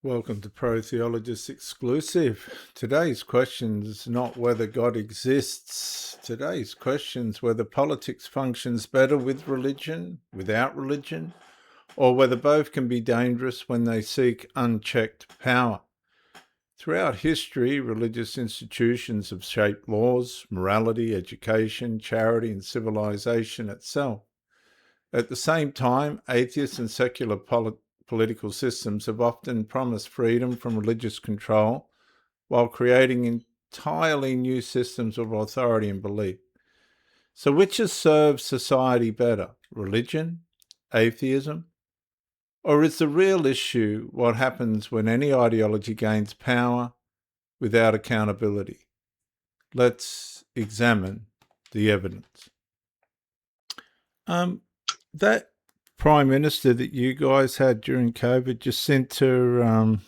Welcome to Pro Theologist Exclusive. Today's question is not whether God exists. Today's question is whether politics functions better with religion, without religion, or whether both can be dangerous when they seek unchecked power. Throughout history, religious institutions have shaped laws, morality, education, charity, and civilization itself. At the same time, atheist and secular political systems have often promised freedom from religious control while creating entirely new systems of authority and belief. So which has served society better, religion, atheism? Or is the real issue what happens when any ideology gains power without accountability? Let's examine the evidence. That Prime Minister that you guys had during COVID, Jacinta,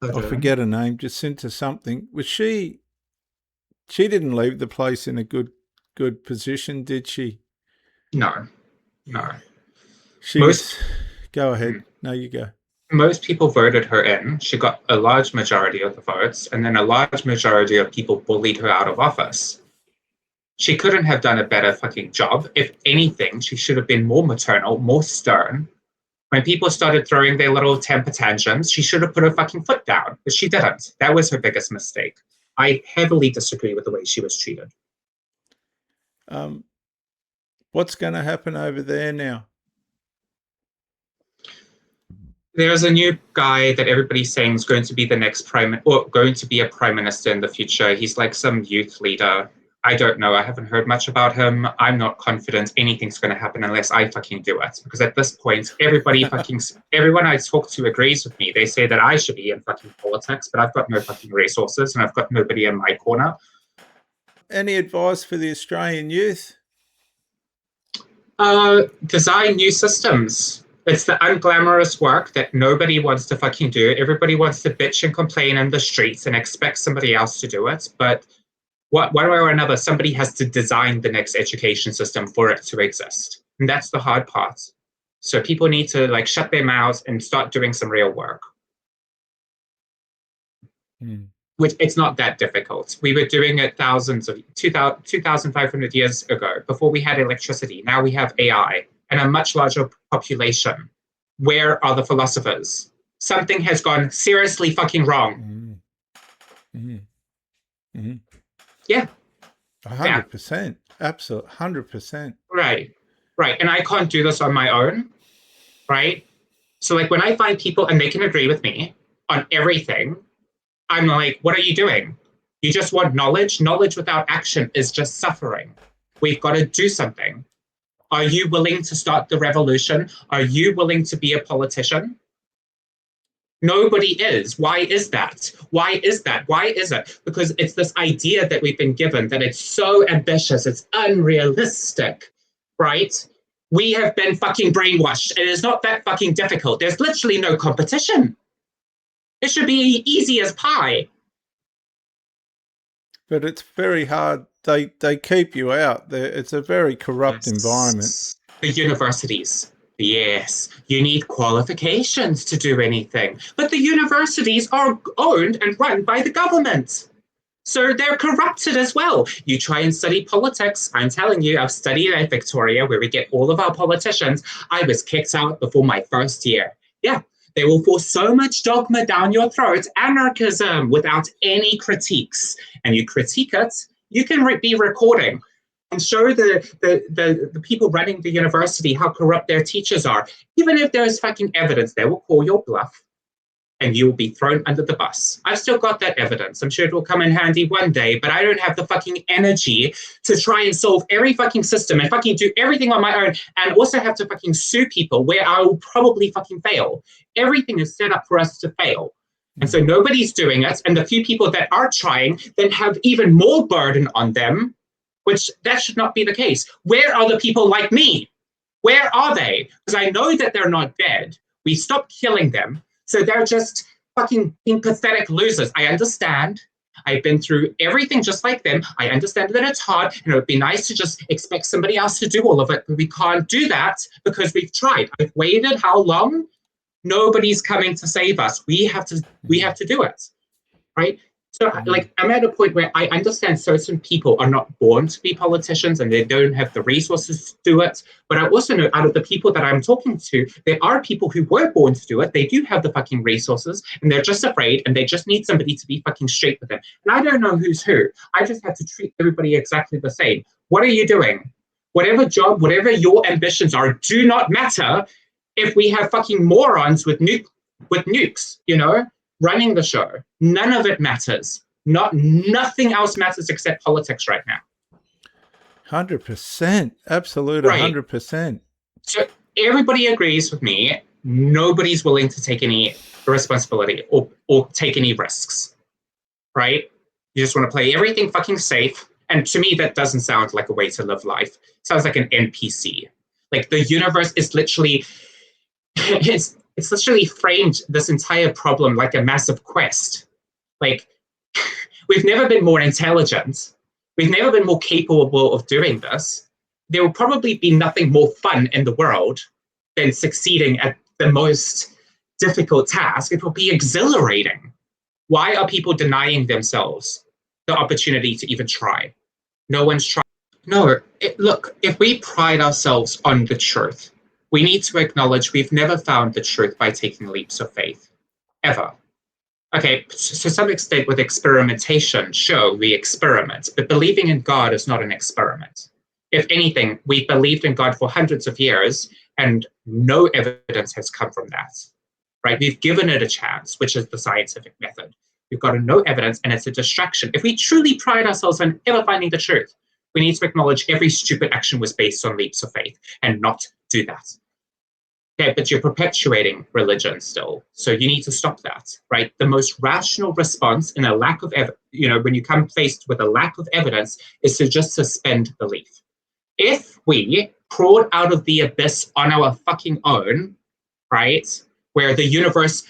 I forget her name, Jacinta something. Was she didn't leave the place in a good position, did she? No. Go ahead. No, you go. Most people voted her in. She got a large majority of the votes, and then a large majority of people bullied her out of office. She couldn't have done a better fucking job. If anything, she should have been more maternal, more stern. When people started throwing their little temper tantrums, she should have put her fucking foot down, but she didn't. That was her biggest mistake. I heavily disagree with the way she was treated. What's going to happen over there now? There's a new guy that everybody's saying is going to be the next going to be a prime minister in the future. He's like some youth leader. I don't know. I haven't heard much about him. I'm not confident anything's going to happen unless I fucking do it. Because at this point, everyone I talk to agrees with me. They say that I should be in fucking politics, but I've got no fucking resources and I've got nobody in my corner. Any advice for the Australian youth? Design new systems. It's the unglamorous work that nobody wants to fucking do. Everybody wants to bitch and complain in the streets and expect somebody else to do it. But one way or another, somebody has to design the next education system for it to exist. And that's the hard part. So people need to shut their mouths and start doing some real work. Which it's not that difficult. We were doing it 2,500 years ago, before we had electricity. Now we have AI and a much larger population. Where are the philosophers? Something has gone seriously fucking wrong. Yeah. 100%. Absolutely. 100%. Right. And I can't do this on my own. Right. So when I find people and they can agree with me on everything, I'm like, what are you doing? You just want knowledge? Knowledge without action is just suffering. We've got to do something. Are you willing to start the revolution? Are you willing to be a politician? Nobody is. Why is that? Why is it? Because it's this idea that we've been given that it's so ambitious, it's unrealistic, right? We have been fucking brainwashed. It is not that fucking difficult. There's literally no competition. It should be easy as pie. But it's very hard. They keep you out. It's a very corrupt environment. The universities. Yes, you need qualifications to do anything. But the universities are owned and run by the government. So they're corrupted as well. You try and study politics. I'm telling you, I've studied at Victoria, where we get all of our politicians. I was kicked out before my first year. Yeah, they will force so much dogma down your throat, anarchism, without any critiques. And you critique it, you can be recording and show the people running the university how corrupt their teachers are. Even if there's fucking evidence, they will call your bluff and you will be thrown under the bus. I've still got that evidence. I'm sure it will come in handy one day, but I don't have the fucking energy to try and solve every fucking system and fucking do everything on my own and also have to fucking sue people where I will probably fucking fail. Everything is set up for us to fail. And so nobody's doing it. And the few people that are trying then have even more burden on them, which that should not be the case. Where are the people like me? Where are they? Because I know that they're not dead. We stopped killing them. So they're just fucking being pathetic losers. I understand. I've been through everything just like them. I understand that it's hard, and it would be nice to just expect somebody else to do all of it, but we can't do that because we've tried. I've waited how long? Nobody's coming to save us. We have to do it, right? So like, I'm at a point where I understand certain people are not born to be politicians and they don't have the resources to do it. But I also know out of the people that I'm talking to, there are people who were born to do it. They do have the fucking resources and they're just afraid and they just need somebody to be fucking straight with them. And I don't know who's who. I just have to treat everybody exactly the same. What are you doing? Whatever job, whatever your ambitions are, do not matter if we have fucking morons with nukes, you know, running the show. None of it matters. Nothing else matters except politics right now. 100%. Absolute 100%. So everybody agrees with me. Nobody's willing to take any responsibility or take any risks, right? You just want to play everything fucking safe. And to me, that doesn't sound like a way to live life. It sounds like an NPC. Like the universe is literally, it's literally framed this entire problem like a massive quest. Like, we've never been more intelligent. We've never been more capable of doing this. There will probably be nothing more fun in the world than succeeding at the most difficult task. It will be exhilarating. Why are people denying themselves the opportunity to even try? No one's trying. No, look, if we pride ourselves on the truth, we need to acknowledge we've never found the truth by taking leaps of faith, ever. Okay, to some extent with experimentation, sure, we experiment, but believing in God is not an experiment. If anything, we've believed in God for hundreds of years and no evidence has come from that, right? We've given it a chance, which is the scientific method. We've got no evidence and it's a distraction. If we truly pride ourselves on ever finding the truth, we need to acknowledge every stupid action was based on leaps of faith and not do that. Okay, but you're perpetuating religion still. So you need to stop that, right? The most rational response in a lack of, when you come faced with a lack of evidence is to just suspend belief. If we crawled out of the abyss on our fucking own, right, where the universe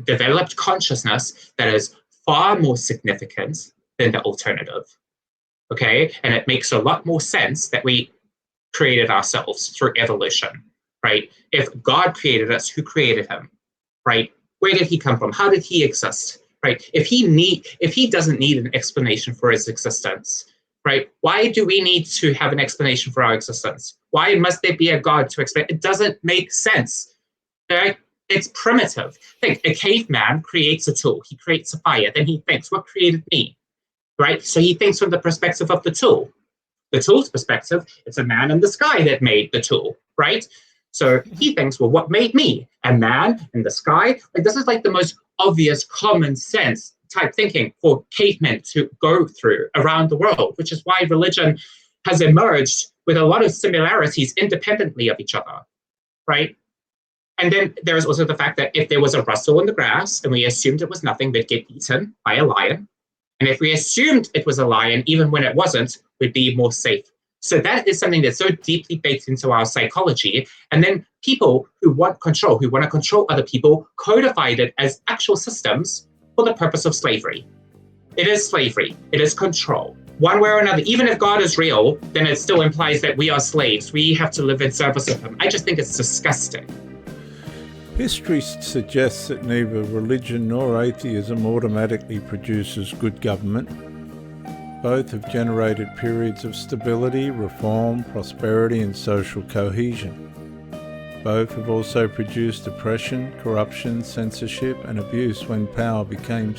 developed consciousness that is far more significant than the alternative, okay? And it makes a lot more sense that we created ourselves through evolution, right? If God created us, who created him, right? Where did he come from? How did he exist, right? If he doesn't need an explanation for his existence, right? Why do we need to have an explanation for our existence? Why must there be a God to explain? It doesn't make sense, right? It's primitive. Think, a caveman creates a tool. He creates a fire. Then he thinks, what created me, right? So he thinks from the perspective of the tool. The tool's perspective, it's a man in the sky that made the tool, right? So he thinks, well, what made me? A man in the sky? Like, this is like the most obvious common sense type thinking for cavemen to go through around the world, which is why religion has emerged with a lot of similarities independently of each other, right? And then there's also the fact that if there was a rustle in the grass and we assumed it was nothing, we'd get eaten by a lion. And if we assumed it was a lion, even when it wasn't, we'd be more safe. So that is something that's so deeply baked into our psychology. And then people who want to control other people, codified it as actual systems for the purpose of slavery. It is slavery. It is control. One way or another, even if God is real, then it still implies that we are slaves. We have to live in service of him. I just think it's disgusting. History suggests that neither religion nor atheism automatically produces good government. Both have generated periods of stability, reform, prosperity, and social cohesion. Both have also produced oppression, corruption, censorship, and abuse when power became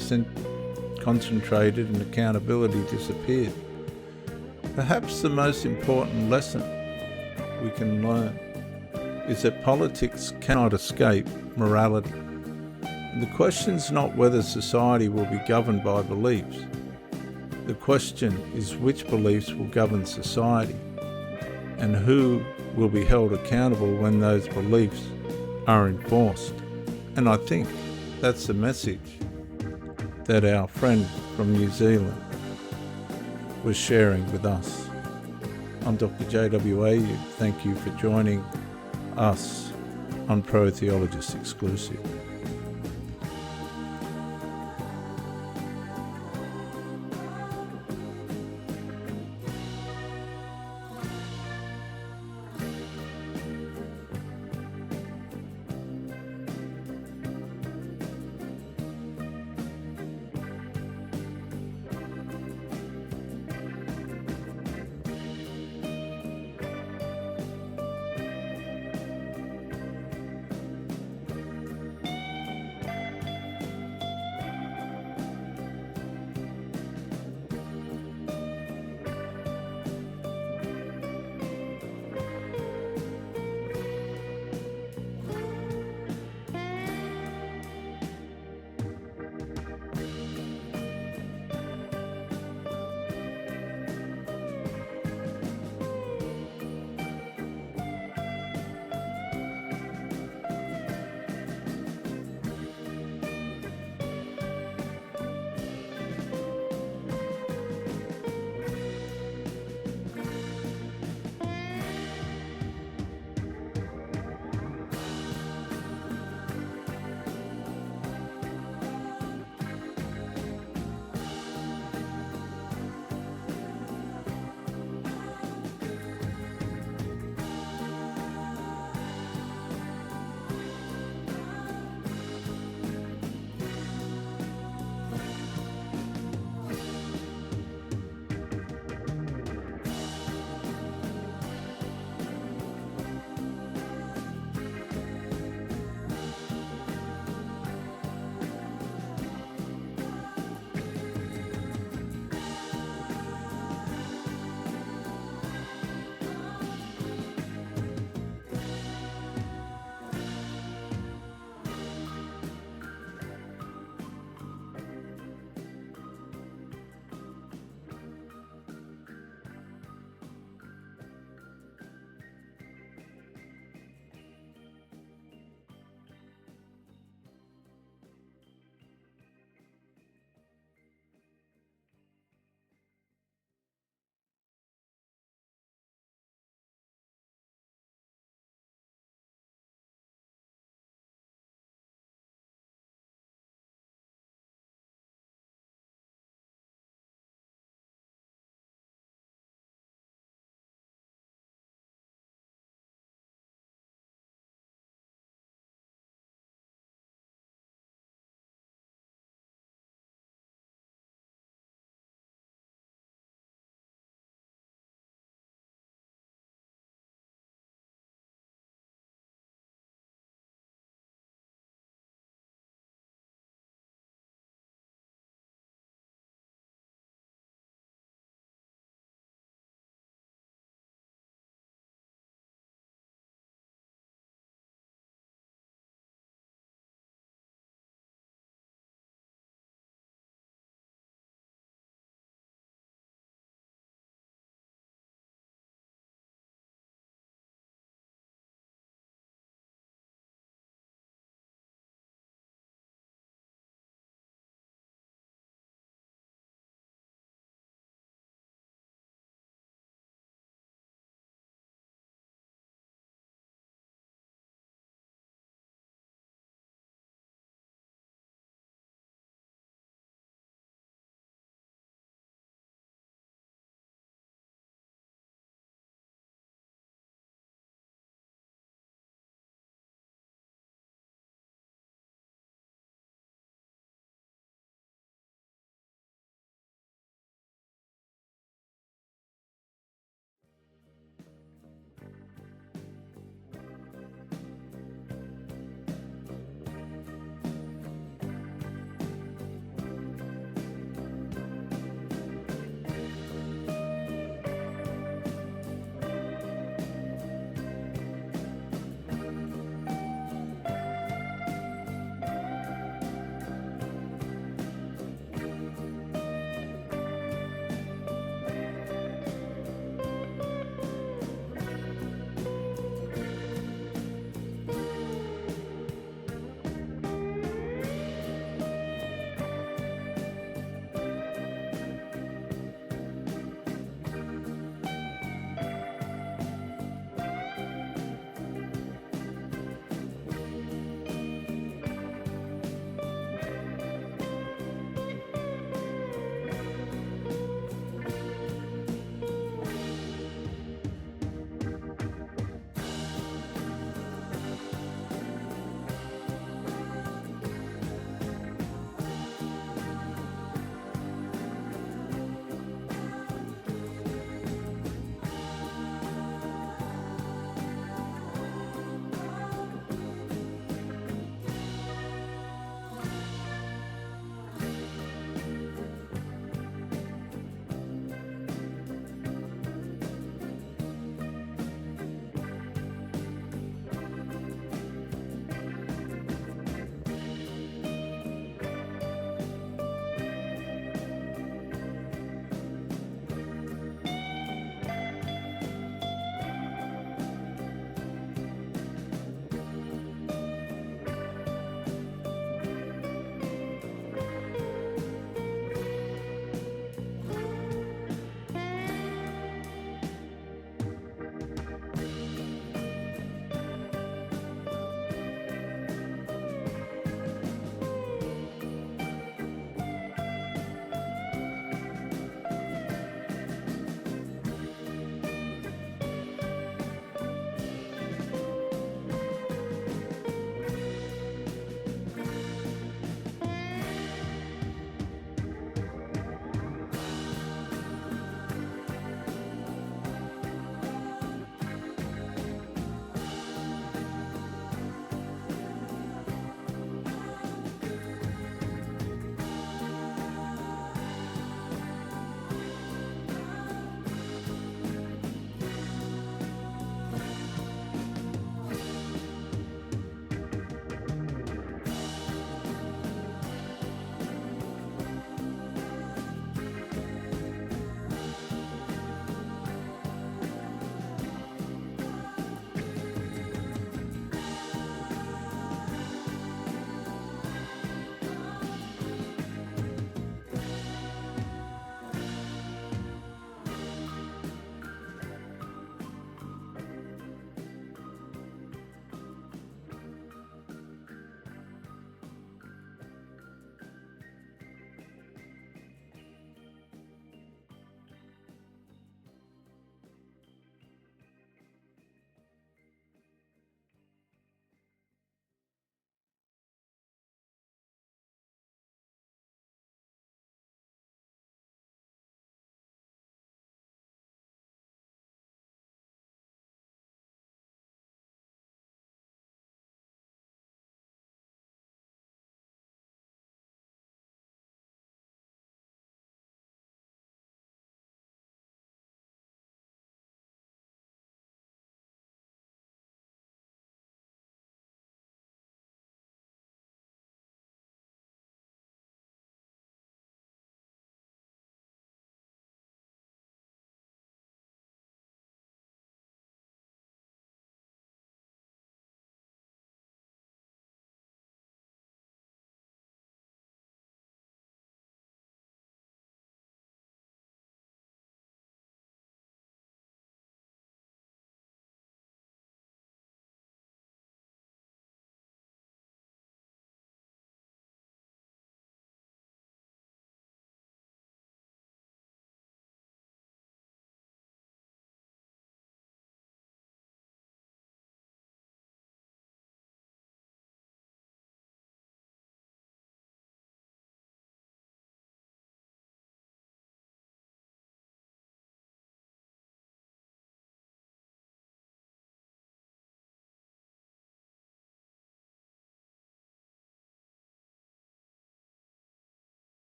concentrated and accountability disappeared. Perhaps the most important lesson we can learn is that politics cannot escape morality. And the question's not whether society will be governed by beliefs. The question is which beliefs will govern society and who will be held accountable when those beliefs are enforced. And I think that's the message that our friend from New Zealand was sharing with us. I'm Dr. JWA. Thank you for joining us on Pro Theologist Exclusive.